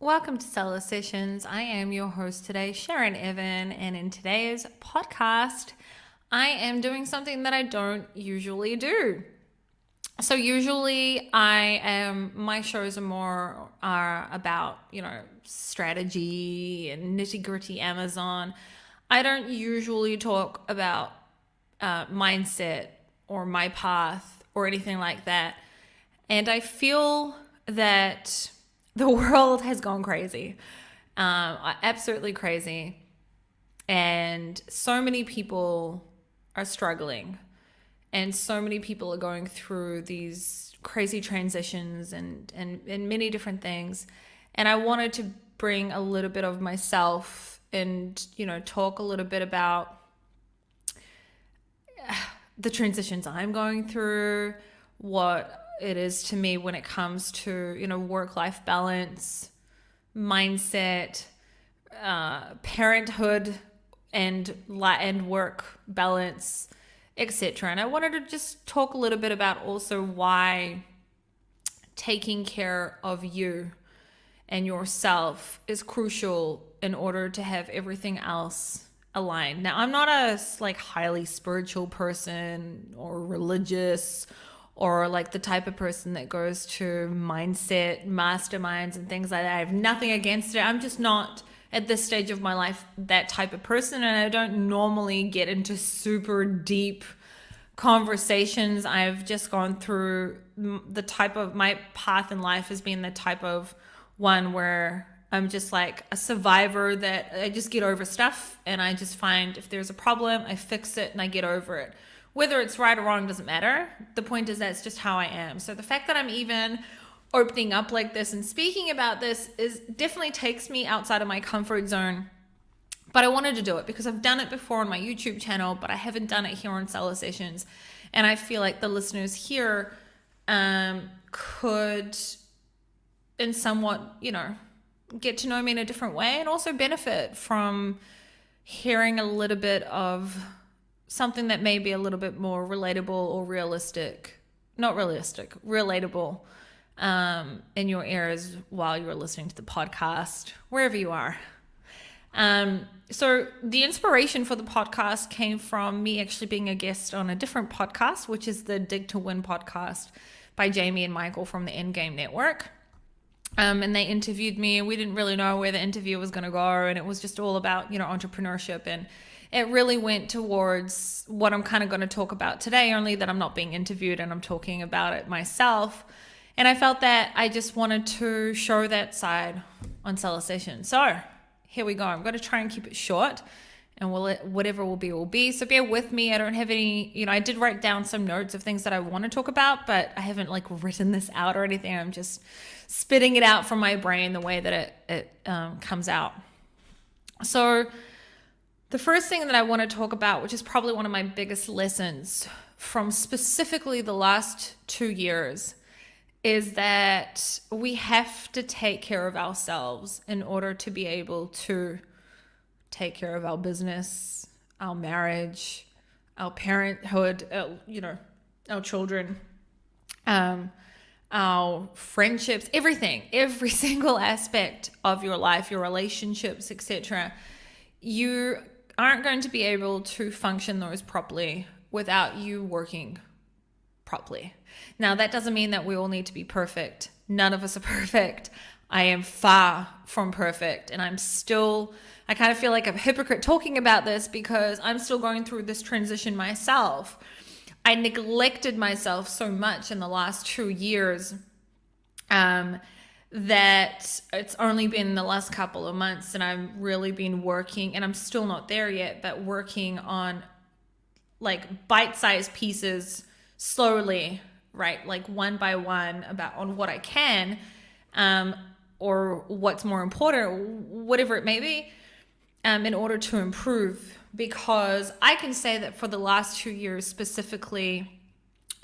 Welcome to Seller Sessions. I am your host today, Sharon Evan, and in today's podcast, I am doing something that I don't usually do. So usually my shows are about, strategy and nitty-gritty Amazon. I don't usually talk about mindset or my path or anything like that. And I feel that the world has gone crazy, absolutely crazy. And so many people are struggling. And so many people are going through these crazy transitions and many different things. And I wanted to bring a little bit of myself and, talk a little bit about the transitions I'm going through, what it is to me when it comes to, work-life balance, mindset, parenthood, and work balance, etc. And I wanted to just talk a little bit about also why taking care of you and yourself is crucial in order to have everything else aligned. Now, I'm not a highly spiritual person or religious or the type of person that goes to mindset masterminds and things like that. I have nothing against it. I'm just not at this stage of my life that type of person, and I don't normally get into super deep conversations. I've just gone through my path in life has been the type of one where I'm just like a survivor, that I just get over stuff, and I just find if there's a problem, I fix it and I get over it. Whether it's right or wrong doesn't matter. The point is that's just how I am. So the fact that I'm even opening up like this and speaking about this definitely takes me outside of my comfort zone. But I wanted to do it because I've done it before on my YouTube channel, but I haven't done it here on Seller Sessions. And I feel like the listeners here could, in somewhat, get to know me in a different way and also benefit from hearing a little bit of something that may be a little bit more relatable or relatable in your ears while you're listening to the podcast, wherever you are. So the inspiration for the podcast came from me actually being a guest on a different podcast, which is the Dig to Win podcast by Jamie and Michael from the Endgame Network. And they interviewed me, and we didn't really know where the interview was going to go. And it was just all about, entrepreneurship. And it really went towards what I'm kind of going to talk about today, only that I'm not being interviewed and I'm talking about it myself. And I felt that I just wanted to show that side on Seller Sessions. So here we go. I'm going to try and keep it short, and whatever will be, will be. So bear with me. I don't have any, I did write down some notes of things that I want to talk about, but I haven't written this out or anything. I'm just spitting it out from my brain the way that it comes out. So the first thing that I want to talk about, which is probably one of my biggest lessons from specifically the last 2 years, is that we have to take care of ourselves in order to be able to take care of our business, our marriage, our parenthood, our children, our friendships, everything, every single aspect of your life, your relationships, etc. You aren't going to be able to function those properly without you working properly. Now, that doesn't mean that we all need to be perfect. None of us are perfect. I am far from perfect, and I kind of feel like a hypocrite talking about this because I'm still going through this transition myself. I neglected myself so much in the last 2 years that it's only been the last couple of months, and I've really been working, and I'm still not there yet, but working on bite-sized pieces slowly, right? One by one on what I can, or what's more important, whatever it may be, in order to improve. Because I can say that for the last 2 years specifically,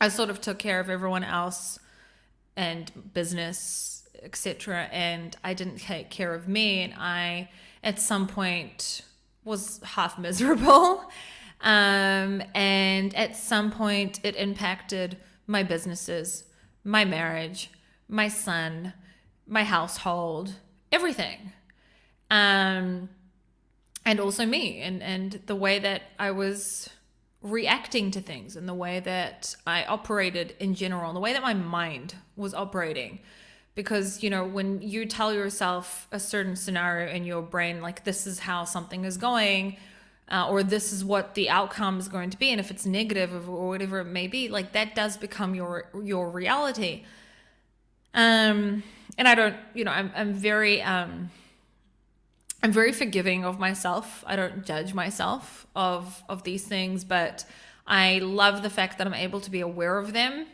I sort of took care of everyone else and business, etc. And I didn't take care of me. And I, at some point, was half miserable. And at some point, it impacted my businesses, my marriage, my son, my household, everything. And also me and the way that I was reacting to things and the way that I operated in general and the way that my mind was operating. Because, when you tell yourself a certain scenario in your brain, like this is how something is going, or this is what the outcome is going to be, and if it's negative or whatever it may be, like that does become your reality. And I don't, I'm very forgiving of myself. I don't judge myself of these things, but I love the fact that I'm able to be aware of them,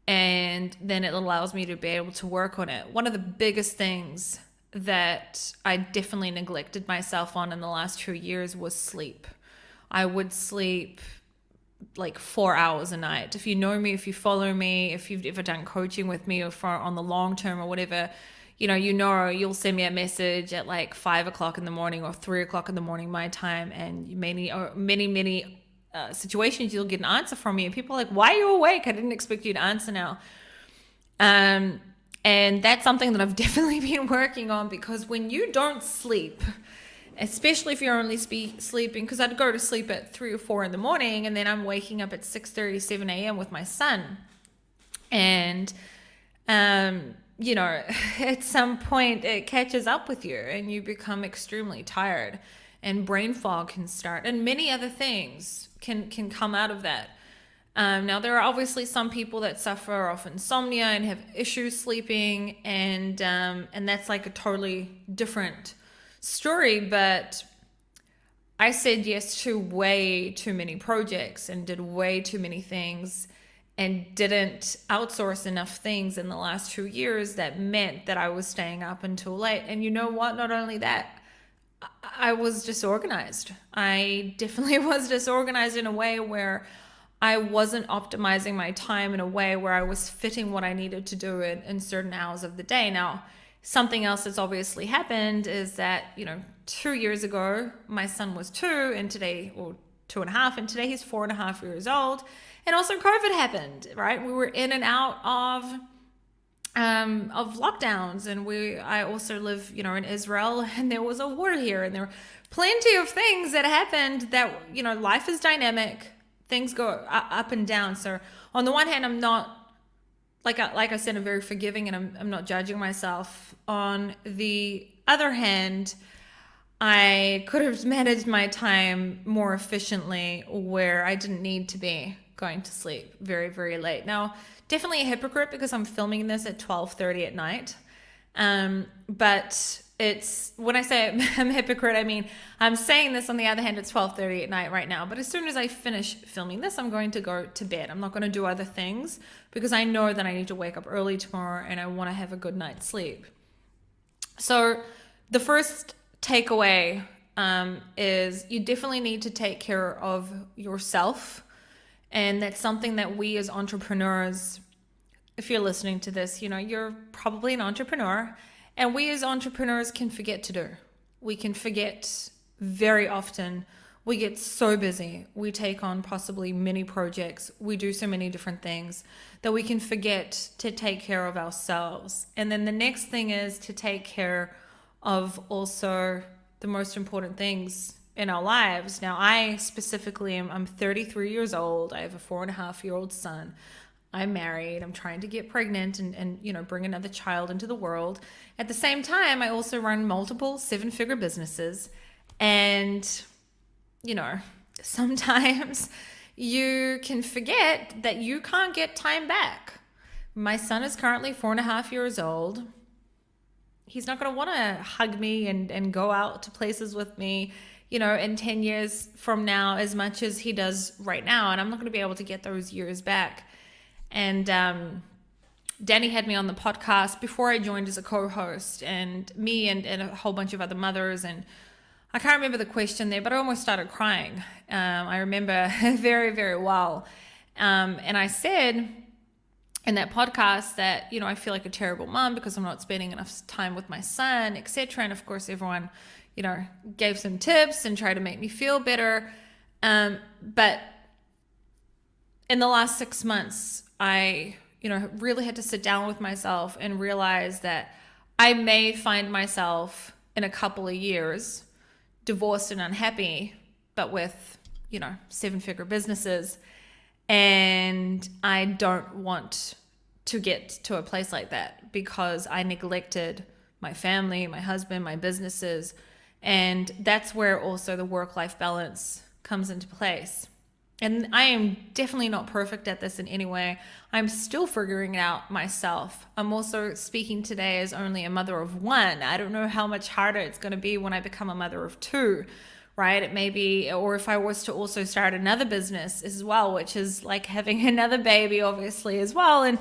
and then it allows me to be able to work on it. One of the biggest things that I definitely neglected myself on in the last 2 years was sleep. I would sleep like 4 hours a night. If you know me, if you follow me, if you've ever done coaching with me or on the long term or whatever, you'll send me a message at like 5 o'clock in the morning or 3 o'clock in the morning my time, and many situations you'll get an answer from me, and people are like, why are you awake? I didn't expect you to answer now. And that's something that I've definitely been working on, because when you don't sleep, especially if you're only sleeping, because I'd go to sleep at 3 or 4 in the morning, and then I'm waking up at 6:30, 7 a.m. with my son. And, at some point it catches up with you and you become extremely tired, and brain fog can start, and many other things can come out of that. Now, there are obviously some people that suffer of insomnia and have issues sleeping, and that's like a totally different story. But I said yes to way too many projects and did way too many things and didn't outsource enough things in the last 2 years that meant that I was staying up until late. And you know what? Not only that, I was disorganized. I definitely was disorganized in a way where I wasn't optimizing my time in a way where I was fitting what I needed to do in certain hours of the day. Now, something else that's obviously happened is that, 2 years ago, my son was 2, and today, or 2.5, and today he's 4.5 years old. And also COVID happened, right? We were in and out of lockdowns, and I also live, in Israel, and there was a war here, and there were plenty of things that happened that, life is dynamic. Things go up and down. So on the one hand, I'm not, like I said, I'm very forgiving, and I'm not judging myself. On the other hand, I could have managed my time more efficiently where I didn't need to be going to sleep very, very late. Now, definitely a hypocrite because I'm filming this at 12:30 at night. But it's, when I say I'm a hypocrite, I mean, I'm saying this, on the other hand, it's 12:30 at night right now. But as soon as I finish filming this, I'm going to go to bed. I'm not going to do other things because I know that I need to wake up early tomorrow and I want to have a good night's sleep. So the first takeaway is you definitely need to take care of yourself. And that's something that we as entrepreneurs, if you're listening to this, you're probably an entrepreneur, and we as entrepreneurs can forget to do. We can forget very often. We get so busy. We take on possibly many projects. We do so many different things that we can forget to take care of ourselves. And then the next thing is to take care of also the most important things in our lives. Now, I specifically I'm 33 years old. I have a 4.5-year-old son. I'm married. I'm trying to get pregnant and bring another child into the world. At the same time, I also run multiple 7-figure businesses. And, sometimes you can forget that you can't get time back. My son is currently 4.5 years old. He's not going to want to hug me and go out to places with me, in 10 years from now, as much as he does right now. And I'm not going to be able to get those years back. And Danny had me on the podcast before I joined as a co-host, and me and a whole bunch of other mothers. And I can't remember the question there, but I almost started crying. I remember very, very well. And I said in that podcast that, I feel like a terrible mom because I'm not spending enough time with my son, etc. And of course, everyone, gave some tips and tried to make me feel better. But in the last 6 months, I, really had to sit down with myself and realize that I may find myself in a couple of years divorced and unhappy, but with, 7-figure businesses. And I don't want to get to a place like that because I neglected my family, my husband, my businesses. And that's where also the work-life balance comes into place. And I am definitely not perfect at this in any way. I'm still figuring it out myself. I'm also speaking today as only a mother of one. I don't know how much harder it's going to be when I become a mother of two, right? It may be, or if I was to also start another business as well, which is like having another baby, obviously, as well. And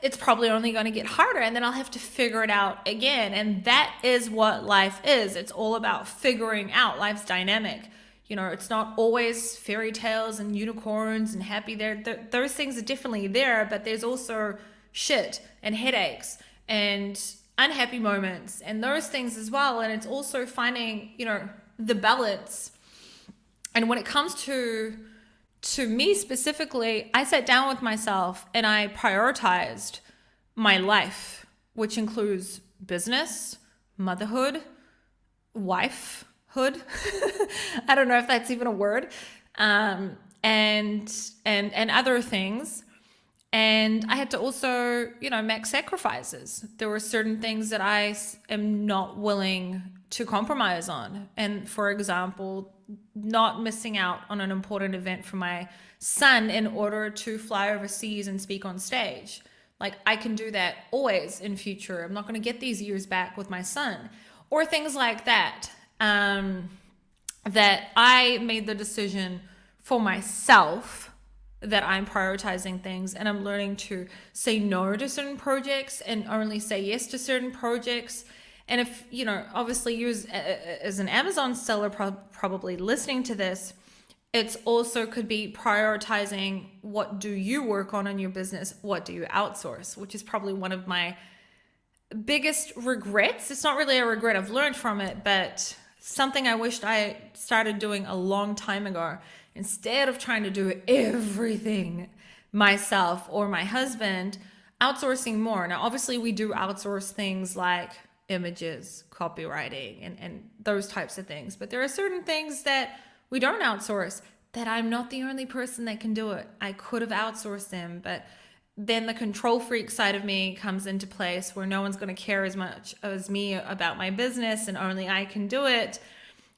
it's probably only going to get harder, and then I'll have to figure it out again. And that is what life is. It's all about figuring out. Life's dynamic. It's not always fairy tales and unicorns and happy there. Those things are definitely there, but there's also shit and headaches and unhappy moments and those things as well. And it's also finding, the balance. And when it comes to me specifically, I sat down with myself and I prioritized my life, which includes business, motherhood, wifehood. I don't know if that's even a word, and other things. And I had to also, make sacrifices. There were certain things that I am not willing to compromise on. And for example, not missing out on an important event for my son in order to fly overseas and speak on stage. Like, I can do that always in future. I'm not going to get these years back with my son, or things like that. That I made the decision for myself that I'm prioritizing things, and I'm learning to say no to certain projects and only say yes to certain projects. And if, obviously you as an Amazon seller probably listening to this, it's also could be prioritizing what do you work on in your business, what do you outsource, which is probably one of my biggest regrets. It's not really a regret, I've learned from it, but something I wished I started doing a long time ago. Instead of trying to do everything myself or my husband, outsourcing more. Now, obviously, we do outsource things like images, copywriting, and those types of things. But there are certain things that we don't outsource that I'm not the only person that can do it. I could have outsourced them, but then the control freak side of me comes into place where no one's going to care as much as me about my business and only I can do it,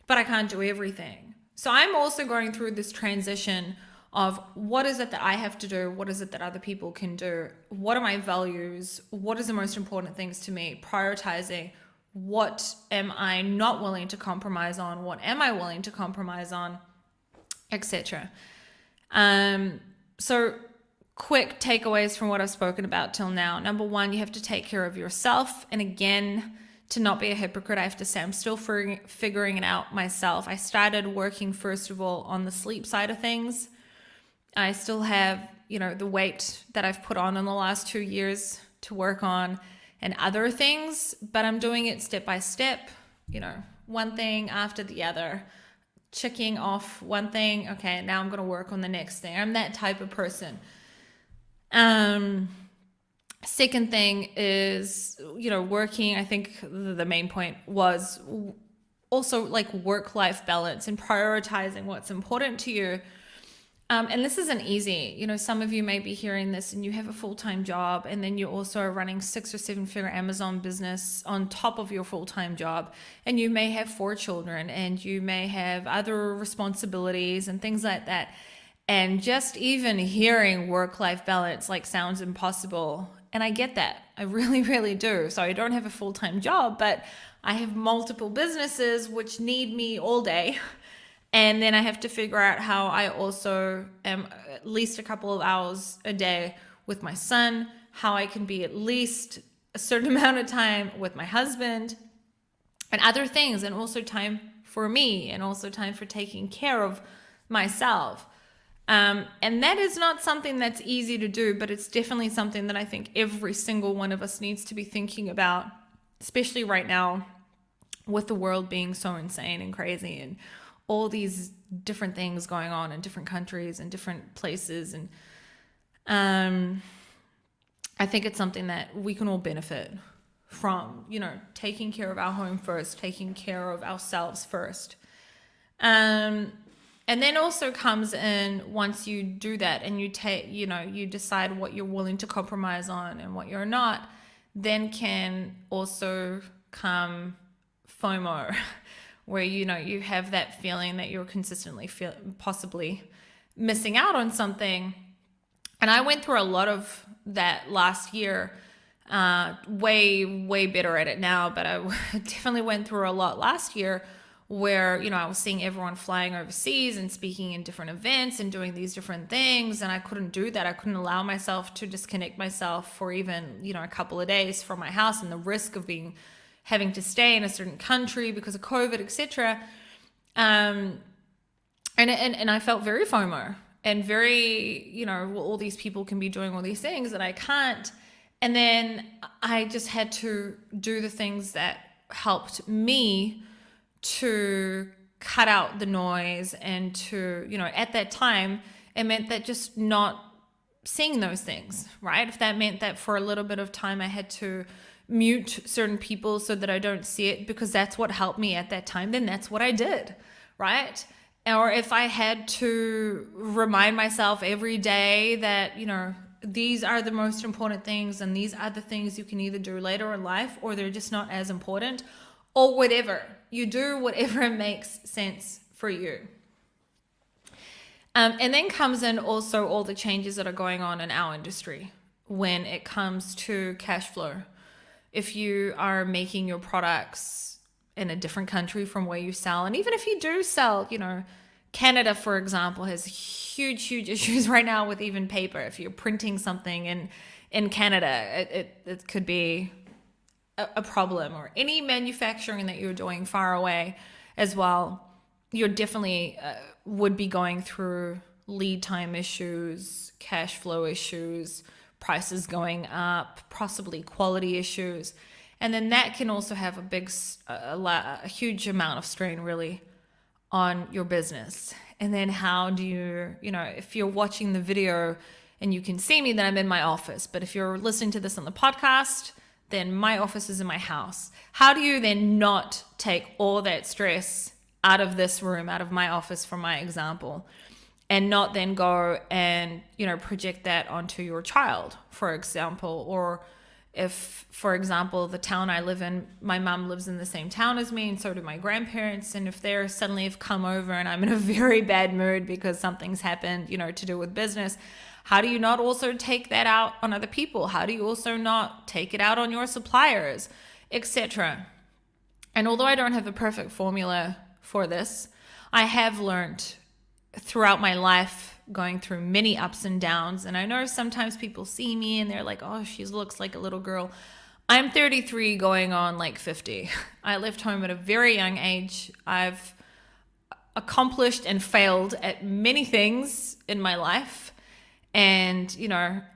but I can't do everything. So I'm also going through this transition of what is it that I have to do? What is it that other people can do? What are my values? What is the most important things to me? Prioritizing what am I not willing to compromise on? What am I willing to compromise on? Etc. So quick takeaways from what I've spoken about till now. Number one, you have to take care of yourself. And again, to not be a hypocrite, I have to say I'm still figuring it out myself. I started working, first of all, on the sleep side of things. I still have, the weight that I've put on in the last 2 years to work on and other things, but I'm doing it step by step, one thing after the other, checking off one thing. Okay, now I'm going to work on the next thing. I'm that type of person. Second thing is, working. I think the main point was also like work-life balance and prioritizing what's important to you. And this isn't easy. Some of you may be hearing this and you have a full-time job, and then you also are running 6 or 7-figure Amazon business on top of your full-time job. And you may have 4 children and you may have other responsibilities and things like that. And just even hearing work-life balance sounds impossible. And I get that. I really, really do. So I don't have a full-time job, but I have multiple businesses which need me all day. And then I have to figure out how I also am at least a couple of hours a day with my son, how I can be at least a certain amount of time with my husband and other things, and also time for me, and also time for taking care of myself. And that is not something that's easy to do, but it's definitely something that I think every single one of us needs to be thinking about, especially right now with the world being so insane and crazy and all these different things going on in different countries and different places. And I think it's something that we can all benefit from, taking care of our home first, taking care of ourselves first. And then also comes in, once you do that and you decide what you're willing to compromise on and what you're not, then can also come FOMO, where, you have that feeling that you're consistently possibly missing out on something. And I went through a lot of that last year, way better at it now, but I definitely went through a lot last year where, I was seeing everyone flying overseas and speaking in different events and doing these different things. And I couldn't do that. I couldn't allow myself to disconnect myself for even, a couple of days from my house, and the risk of having to stay in a certain country because of COVID, etc. And I felt very FOMO and very, all these people can be doing all these things that I can't. And then I just had to do the things that helped me to cut out the noise, and to, at that time, it meant that just not seeing those things, right? If that meant that for a little bit of time I had to mute certain people so that I don't see it, because that's what helped me at that time, then that's what I did, right? Or if I had to remind myself every day that, these are the most important things, and these are the things you can either do later in life, or they're just not as important, or whatever. You do whatever makes sense for you. And then comes in also all the changes that are going on in our industry when it comes to cash flow. If you are making your products in a different country from where you sell, and even if you do sell, Canada, for example, has huge issues right now with even paper. If you're printing something in Canada, it could be a problem, or any manufacturing that you're doing far away as well. You're definitely would be going through lead time issues, cash flow issues, prices going up, possibly quality issues. And then that can also have a huge amount of strain really on your business. And then how do you, if you're watching the video and you can see me, then I'm in my office. But if you're listening to this on the podcast, then my office is in my house. How do you then not take all that stress out of this room, out of my office, for my example, and not then go and, project that onto your child, for example? Or if, for example, the town I live in, my mom lives in the same town as me, and so do my grandparents. And if they're suddenly have come over and I'm in a very bad mood because something's happened, to do with business, how do you not also take that out on other people? How do you also not take it out on your suppliers, etc.? And although I don't have a perfect formula for this, I have learned throughout my life, going through many ups and downs. And I know sometimes people see me and they're like, oh, she looks like a little girl. I'm 33 going on like 50. I left home at a very young age. I've accomplished and failed at many things in my life. And,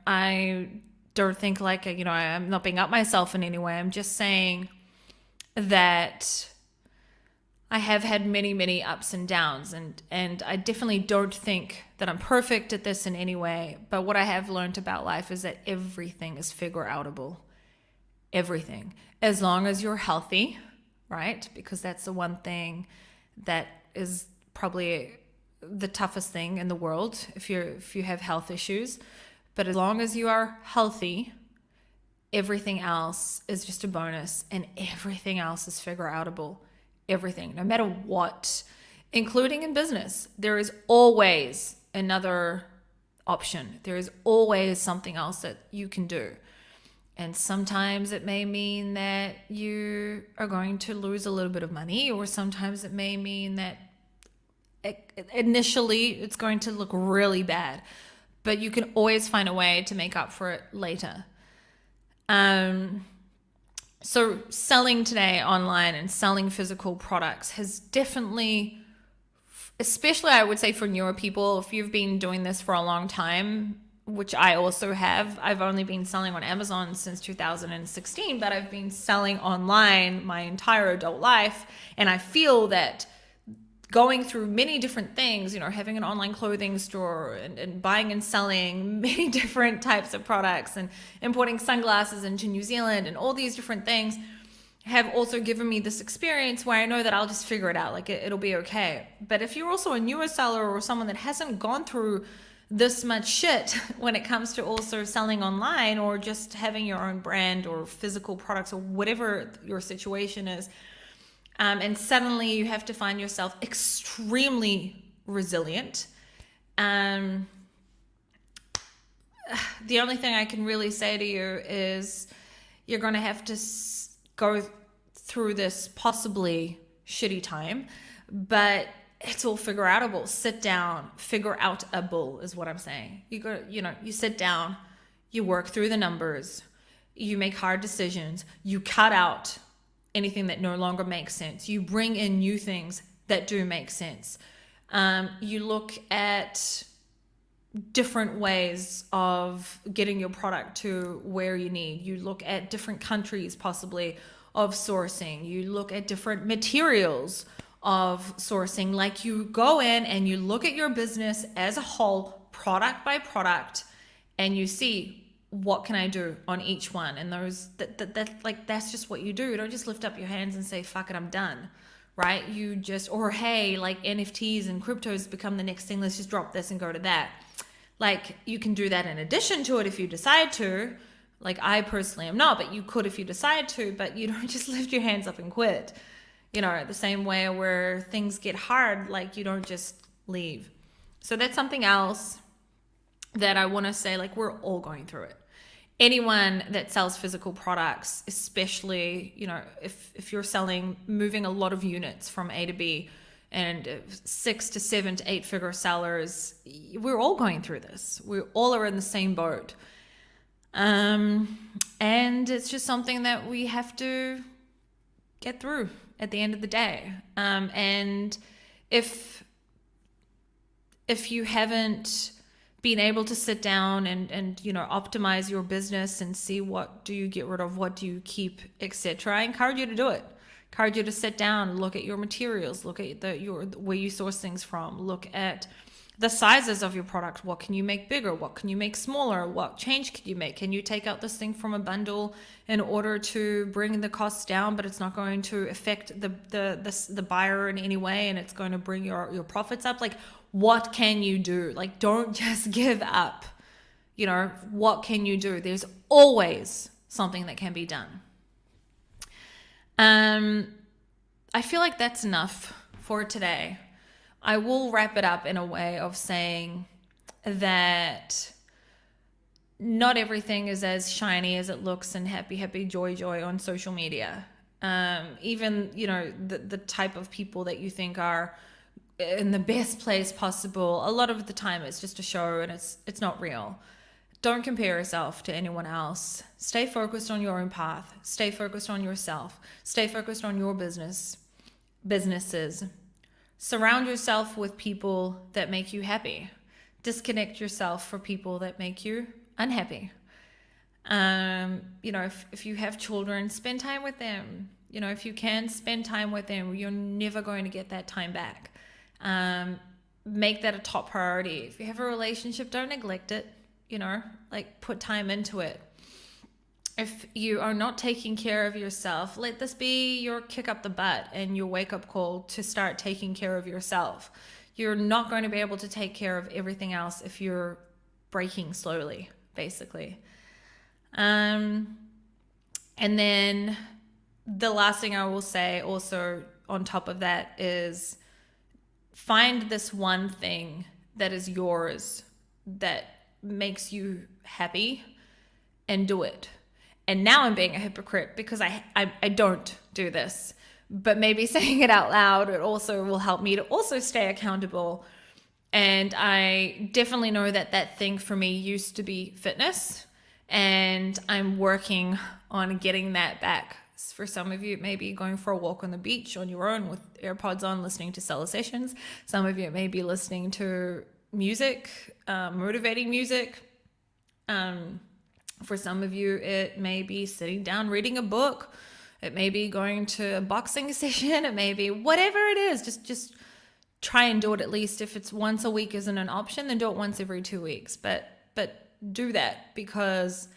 I don't think like, I'm not being up myself in any way. I'm just saying that I have had many ups and downs, and I definitely don't think that I'm perfect at this in any way. But what I have learned about life is that everything is figure-outable. Everything. As long as you're healthy, right? Because that's the one thing that is probably the toughest thing in the world if you have health issues. But as long as you are healthy, everything else is just a bonus, and everything else is figure-outable. Everything, no matter what, including in business, there is always another option. There is always something else that you can do. And sometimes it may mean that you are going to lose a little bit of money, or sometimes it may mean that initially it's going to look really bad, but you can always find a way to make up for it later. So selling today online and selling physical products has definitely, especially I would say for newer people, if you've been doing this for a long time, which I also have. I've only been selling on Amazon since 2016, but I've been selling online my entire adult life. And I feel that going through many different things, having an online clothing store and buying and selling many different types of products and importing sunglasses into New Zealand and all these different things have also given me this experience where I know that I'll just figure it out. Like it'll be okay. But if you're also a newer seller or someone that hasn't gone through this much shit when it comes to also selling online or just having your own brand or physical products or whatever your situation is, and suddenly you have to find yourself extremely resilient. The only thing I can really say to you is you're going to have to go through this possibly shitty time, but it's all figure outable. Sit down, figure outable is what I'm saying. You sit down, you work through the numbers, you make hard decisions, you cut out anything that no longer makes sense. You bring in new things that do make sense. You look at different ways of getting your product to where you need. You look at different countries possibly of sourcing. You look at different materials of sourcing. Like you go in and you look at your business as a whole, product by product, and you see, what can I do on each one? And that's just what you do. You don't just lift up your hands and say, fuck it, I'm done, right? Or hey, like NFTs and cryptos become the next thing. Let's just drop this and go to that. Like you can do that in addition to it if you decide to. Like I personally am not, but you could if you decide to, but you don't just lift your hands up and quit. The same way where things get hard, like you don't just leave. So that's something else that I want to say, like we're all going through it. Anyone that sells physical products, especially, if you're moving a lot of units from A to B and 6 to 7 to 8 figure sellers, we're all going through this. We all are in the same boat. And it's just something that we have to get through at the end of the day. And if you haven't been able to sit down and optimize your business and see what do you get rid of, what do you keep, etc., I encourage you to do it. Encourage you to sit down, look at your materials, look at where you source things from, look at the sizes of your product. What can you make bigger? What can you make smaller? What change can you make? Can you take out this thing from a bundle in order to bring the costs down, but it's not going to affect the buyer in any way, and it's going to bring your profits up? Like, what can you do? Like, don't just give up. What can you do? There's always something that can be done. I feel like that's enough for today. I will wrap it up in a way of saying that not everything is as shiny as it looks and happy, joy on social media. Even, the type of people that you think are in the best place possible, a lot of the time it's just a show and it's not real. Don't compare yourself to anyone else. Stay focused on your own path. Stay focused on yourself. Stay focused on your businesses. Surround yourself with people that make you happy. Disconnect yourself from people that make you unhappy. If you have children, spend time with them. If you can spend time with them, you're never going to get that time back. Make that a top priority. If you have a relationship, don't neglect it. Put time into it. If you are not taking care of yourself, let this be your kick up the butt and your wake up call to start taking care of yourself. You're not going to be able to take care of everything else if you're breaking slowly, basically. And then the last thing I will say also on top of that is find this one thing that is yours that makes you happy and do it. And now I'm being a hypocrite because I don't do this, but maybe saying it out loud, it also will help me to also stay accountable. And I definitely know that thing for me used to be fitness, and I'm working on getting that back. For some of you, it may be going for a walk on the beach on your own with AirPods on, listening to seller sessions. Some of you, it may be listening to music, motivating music. For some of you, it may be sitting down reading a book. It may be going to a boxing session. It may be whatever it is. Just try and do it at least. If it's once a week isn't an option, then do it once every 2 weeks. But do that, because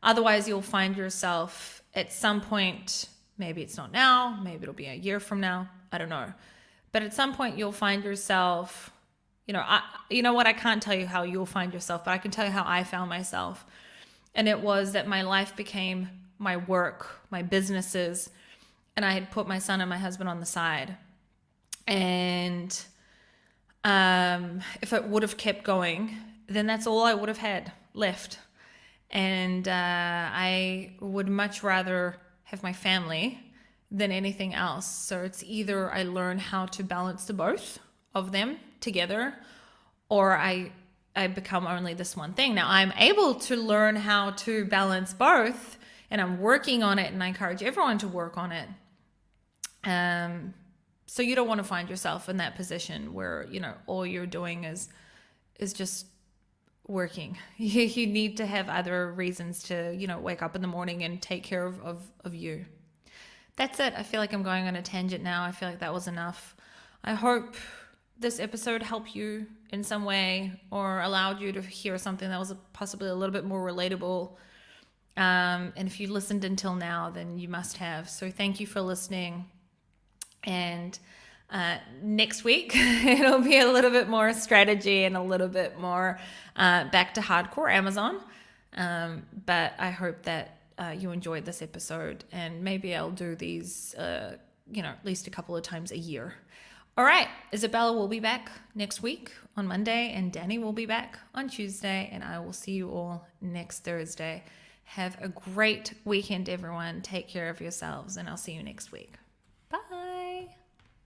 otherwise you'll find yourself at some point, maybe it's not now, maybe it'll be a year from now, I don't know. But at some point you'll find yourself, you know what, I can't tell you how you'll find yourself, but I can tell you how I found myself. And it was that my life became my work, my businesses, and I had put my son and my husband on the side. And if it would have kept going, then that's all I would have had left. And I would much rather have my family than anything else. So it's either I learn how to balance the both of them together, or I become only this one thing. Now I'm able to learn how to balance both, and I'm working on it, and I encourage everyone to work on it. So you don't want to find yourself in that position where, all you're doing is just working. You need to have other reasons to, wake up in the morning and take care of you. That's it. I feel like I'm going on a tangent now. I feel like that was enough. I hope this episode helped you in some way, or allowed you to hear something that was possibly a little bit more relatable. And if you listened until now, then you must have. So thank you for listening. And next week, it'll be a little bit more strategy and a little bit more back to hardcore Amazon. But I hope that you enjoyed this episode, and maybe I'll do these, at least a couple of times a year. All right, Izabela will be back next week on Monday, and Danny will be back on Tuesday, and I will see you all next Thursday. Have a great weekend, everyone. Take care of yourselves, and I'll see you next week.